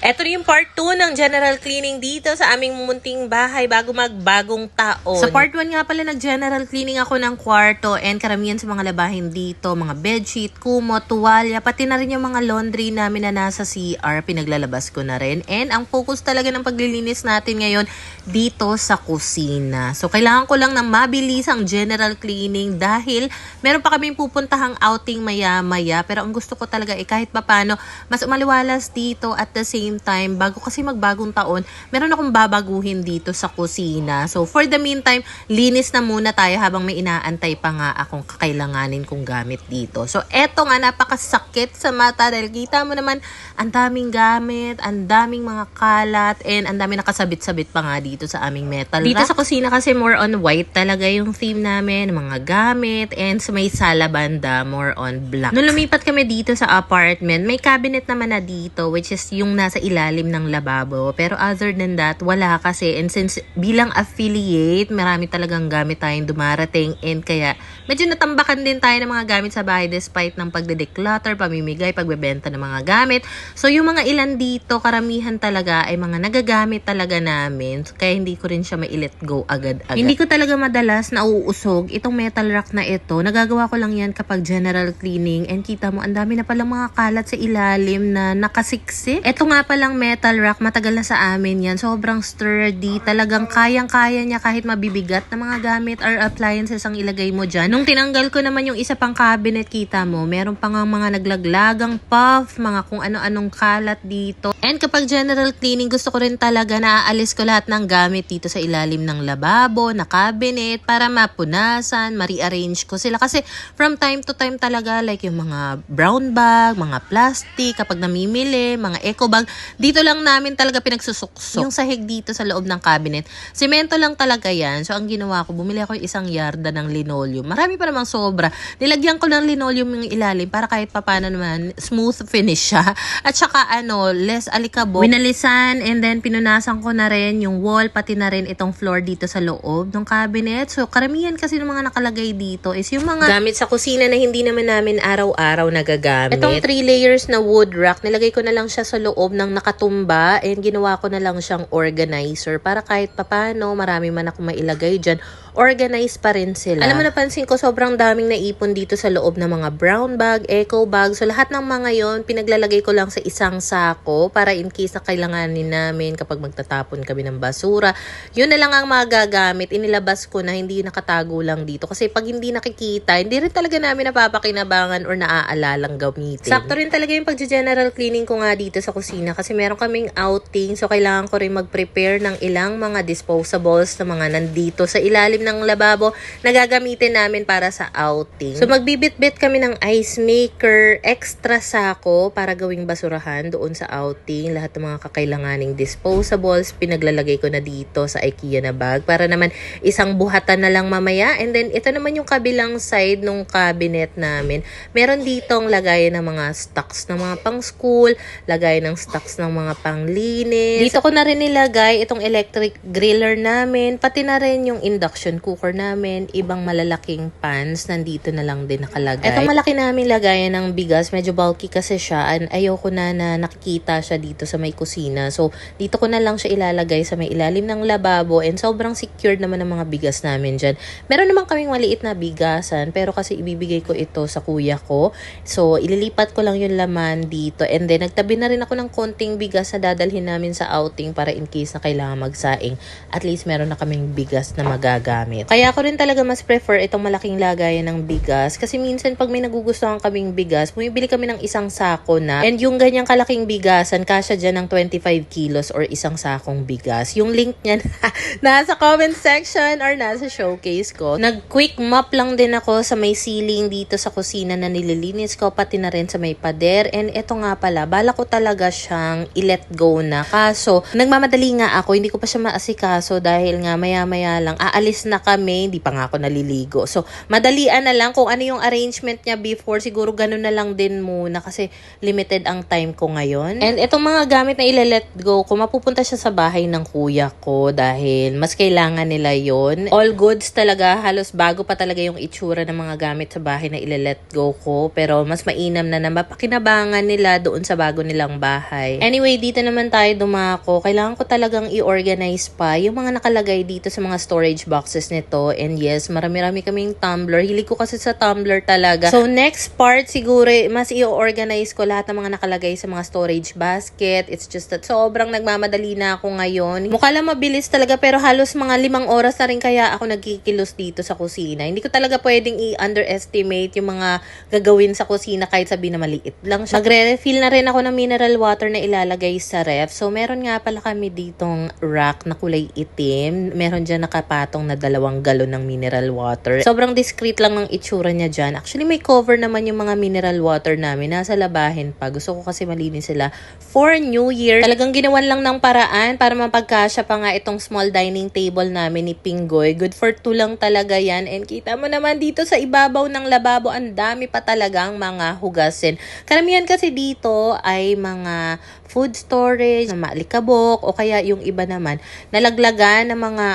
Ito na yung part 2 ng general cleaning dito sa aming munting bahay bago magbagong taon. Sa part 1 nga pala nag-general cleaning ako ng kwarto and karamihan sa mga labahin dito, mga bedsheet, kumot, tuwalya, pati na rin yung mga laundry namin na nasa CR, pinaglalabas ko na rin. And ang focus talaga ng paglilinis natin ngayon dito sa kusina. So kailangan ko lang ng mabilis ang general cleaning dahil meron pa kaming pupuntahang outing maya-maya. Pero ang gusto ko talaga kahit papano, mas umaliwalas dito at the same time, bago kasi magbagong taon, meron akong babaguhin dito sa kusina. So, for the meantime, linis na muna tayo habang may inaantay pa nga akong kakailanganin kong gamit dito. So, eto nga, napakasakit sa mata dahil kita mo naman, ang daming gamit, ang daming mga kalat, and ang daming nakasabit-sabit pa nga dito sa aming metal rack. Dito sa kusina kasi more on white talaga yung theme namin, mga gamit, and sa may sala banda, more on black. Nung lumipat kami dito sa apartment, may cabinet naman na dito, which is yung nasa ilalim ng lababo. Pero other than that, wala kasi. And since bilang affiliate, marami talagang gamit tayong dumarating. And kaya, medyo natambakan din tayo ng mga gamit sa bahay despite ng pagde-declutter, pamimigay, pagbebenta ng mga gamit. So, yung mga ilan dito, karamihan talaga ay mga nagagamit talaga namin. Kaya hindi ko rin siya mai-let go agad-agad. Hindi ko talaga madalas nauusog itong metal rack na ito. Nagagawa ko lang yan kapag general cleaning. And kita mo, ang dami na palang mga kalat sa ilalim na nakasiksik. Ito nga palang metal rack, matagal na sa amin yan. Sobrang sturdy. Talagang kayang-kaya niya kahit mabibigat na mga gamit or appliances ang ilagay mo dyan. Nung tinanggal ko naman yung isa pang cabinet, kita mo, meron pa nga mga naglaglagang puff, mga kung ano-anong kalat dito. And kapag general cleaning, gusto ko rin talaga na aalis ko lahat ng gamit dito sa ilalim ng lababo, na cabinet, para mapunasan, ma-rearrange ko sila. Kasi from time to time talaga, like yung mga brown bag, mga plastic, kapag namimili, mga eco bag, dito lang namin talaga pinagsusuksok. Yung sahig dito sa loob ng cabinet, semento lang talaga yan. So ang ginawa ko, bumili ako yung isang yarda ng linoleum. Marami pa namang sobra. Nilagyan ko ng linoleum yung ilalim para kahit papano naman smooth finish siya. At saka less alikabok. Winalisan and then pinunasan ko na rin yung wall, pati na rin itong floor dito sa loob ng cabinet. So karamihan kasi ng mga nakalagay dito is yung mga gamit sa kusina na hindi naman namin araw-araw nagagamit. Itong 3 layers na wood rack, nilagay ko na lang siya sa loob ng nakatumba and ginawa ko na lang siyang organizer para kahit papano marami man ako mailagay dyan, organize pa rin sila. Alam mo, napansin ko sobrang daming naipon dito sa loob ng mga brown bag, eco bag. So lahat ng mga yon pinaglalagay ko lang sa isang sako para in case na kailanganin namin kapag magtatapon kami ng basura. Yun na lang ang magagamit. Inilabas ko na hindi nakatago lang dito. Kasi pag hindi nakikita, hindi rin talaga namin napapakinabangan or naaalalang gamitin. Sakto rin talaga yung pag-general cleaning ko nga dito sa kusina kasi meron kaming outing. So kailangan ko rin mag-prepare ng ilang mga disposables na mga nandito sa ilalim ng lababo na gagamitin namin para sa outing. So magbibit-bit kami ng ice maker, extra sako para gawing basurahan doon sa outing. Lahat ng mga kakailanganing disposables, pinaglalagay ko na dito sa IKEA na bag para naman isang buhatan na lang mamaya. And then ito naman yung kabilang side ng cabinet namin. Meron ditong lagayan ng mga stocks ng mga pang school, lagayan ng stocks ng mga panglinis. Dito ko na rin nilagay itong electric griller namin, pati na rin yung induction cooker namin, ibang malalaking pans, nandito na lang din nakalagay. Itong malaki namin lagayan ng bigas, medyo bulky kasi siya, and ayoko na nakikita siya dito sa may kusina. So, dito ko na lang siya ilalagay sa may ilalim ng lababo and sobrang secured naman ng mga bigas namin dyan. Meron naman kaming maliit na bigasan, pero kasi ibibigay ko ito sa kuya ko. So, ililipat ko lang yung laman dito and then nagtabi na rin ako ng konting bigas na dadalhin namin sa outing para in case na kailangan magsaing. At least meron na kaming bigas na magagamit. Kaya ako rin talaga mas prefer itong malaking lagayan ng bigas kasi minsan pag may nagugustuhan kaming bigas, bumibili kami ng isang sako na and yung ganyang kalaking bigasan, kasya dyan ng 25 kilos or isang sakong bigas. Yung link niyan nasa comment section or nasa showcase ko. Nag-quick mop lang din ako sa may ceiling dito sa kusina na nililinis ko, pati na rin sa may pader. And eto nga pala, bala ko talaga siyang i-let go na. Kaso, nagmamadali nga ako, hindi ko pa siya maasikaso dahil nga maya-maya lang aalis na kami, hindi pa nga ako naliligo. So, madalian na lang kung ano yung arrangement niya before. Siguro ganun na lang din muna kasi limited ang time ko ngayon. And itong mga gamit na ile-let go ko, mapupunta siya sa bahay ng kuya ko dahil mas kailangan nila yon. All goods talaga, halos bago pa talaga yung itsura ng mga gamit sa bahay na ile-let go ko. Pero mas mainam na mapakinabangan nila doon sa bago nilang bahay. Anyway, dito naman tayo dumako. Kailangan ko talagang i-organize pa yung mga nakalagay dito sa mga storage boxes nito. And yes, marami-rami kaming tumbler. Hilig ko kasi sa tumbler talaga. So, next part, siguro, mas i-organize ko lahat ng mga nakalagay sa mga storage basket. It's just that sobrang nagmamadali na ako ngayon. Mukha lang mabilis talaga, pero halos mga 5 oras na rin kaya ako nagkikilos dito sa kusina. Hindi ko talaga pwedeng i-underestimate yung mga gagawin sa kusina kahit sabihin na maliit lang siya. Magre-refill na rin ako ng mineral water na ilalagay sa ref. So, meron nga pala kami ditong rack na kulay itim. Meron dyan nakapatong na 2 galon ng mineral water. Sobrang discreet lang ng itsura niya dyan. Actually, may cover naman yung mga mineral water namin. Nasa labahin pa. Gusto ko kasi malinis sila for New Year. Talagang ginawan lang ng paraan para mapagkasya pa nga itong small dining table namin ni Pinggoy. Good for 2 lang talaga yan. And kita mo naman dito sa ibabaw ng lababo, ang dami pa talagang mga hugasin. Karamihan kasi dito ay mga food storage, na maalikabok, o kaya yung iba naman, nalaglagan ng mga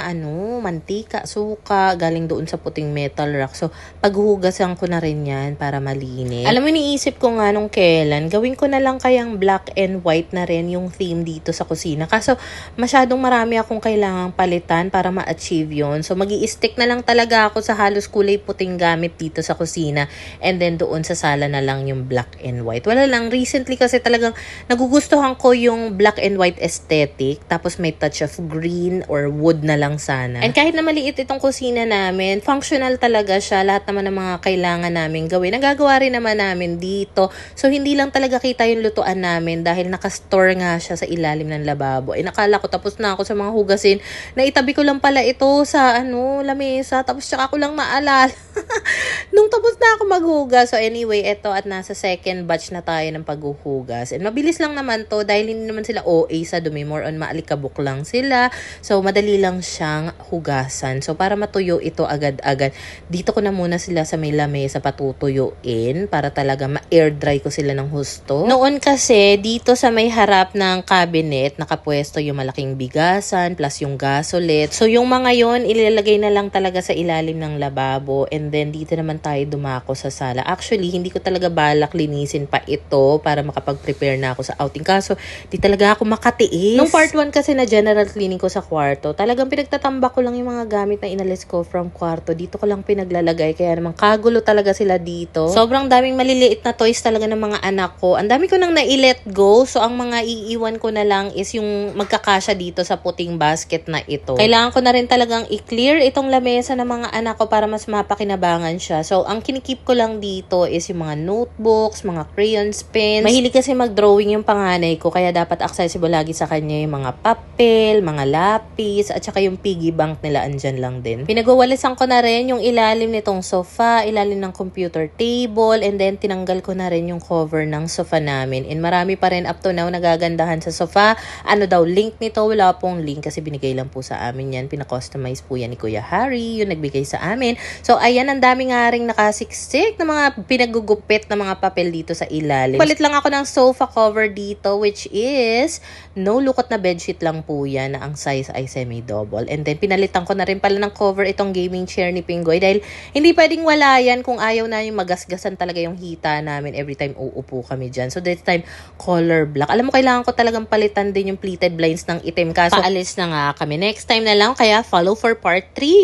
mantika, suka, galing doon sa puting metal rack. So, paghugasan ko na rin yan para malinis. Alam mo, iniisip ko nga nung kailan, gawin ko na lang kayang black and white na rin yung theme dito sa kusina. Kaso, masyadong marami akong kailangang palitan para ma-achieve yun. So, mag-i-stick na lang talaga ako sa halos kulay puting gamit dito sa kusina. And then, doon sa sala na lang yung black and white. Wala lang, recently kasi talagang nagugustuhan ko yung black and white aesthetic. Tapos, may touch of green or wood na lang sana. And kahit na maliit itong kusina namin, functional talaga siya. Lahat naman ng mga kailangan namin gawin. Nagagawa rin naman namin dito. So, hindi lang talaga kita yung lutuan namin dahil nakastore nga siya sa ilalim ng lababo. Nakala ko tapos na ako sa mga hugasin. Naitabi ko lang pala ito sa lamesa. Tapos tsaka ko lang maalala. Nung tapos na ako maghugas. So, anyway, eto at nasa second batch na tayo ng paghuhugas. And mabilis lang naman to dahil hindi naman sila OA sa dumi. More on maalikabok lang sila. So, madali lang siyang hugasan. So, para matuyo ito agad-agad, dito ko na muna sila sa may lamesa patutuyuin para talaga ma-air dry ko sila ng husto. Noon kasi, dito sa may harap ng cabinet, nakapwesto yung malaking bigasan plus yung gasolet. So, yung mga yon ilalagay na lang talaga sa ilalim ng lababo. And then, dito naman tayo dumako sa sala. Actually, hindi ko talaga balak linisin pa ito para makapag-prepare na ako sa outing. Kaso, di talaga ako makatiis. Nung part 1 kasi na general cleaning ko sa kwarto, talagang pinagtatambak ko lang yung mga gamit na inalis ko from kwarto. Dito ko lang pinaglalagay. Kaya naman kagulo talaga sila dito. Sobrang daming maliliit na toys talaga ng mga anak ko. Ang dami ko nang na-let go. So, ang mga iiwan ko na lang is yung magkakasya dito sa puting basket na ito. Kailangan ko na rin talagang i-clear itong lamesa ng mga anak ko para mas mapakinabangan siya. So, ang kinikip ko lang dito is yung mga notebooks, mga crayons, pens. Mahilig kasi mag-drawing yung panganay ko. Kaya dapat accessible lagi sa kanya yung mga papel, mga lapis, at saka yung piggy bank nila andyan lang din. Pinagwawalisan ko na rin yung ilalim nitong sofa, ilalim ng computer table, and then tinanggal ko na rin yung cover ng sofa namin. And marami pa rin up to now nagagandahan sa sofa. Ano daw link nito? Wala pong link kasi binigay lang po sa amin yan. Pinakustomize po yan ni Kuya Harry, yung nagbigay sa amin. So ayan, ang dami nga ring nakasiksik na mga pinagugupit na mga papel dito sa ilalim. Palit lang ako ng sofa cover dito, which is no lukot na bedsheet lang po yan na ang size ay semi-double. And then pinalitan ko na rin pala ng cover itong gaming chair ni Pinggoy dahil hindi pwedeng wala yan kung ayaw na yung magasgasan talaga yung hita namin every time uupo kami dyan. So this time, color black. Alam mo, kailangan ko talagang palitan din yung pleated blinds ng itim. Kaso paalis na nga kami. Next time na lang, kaya follow for part 3.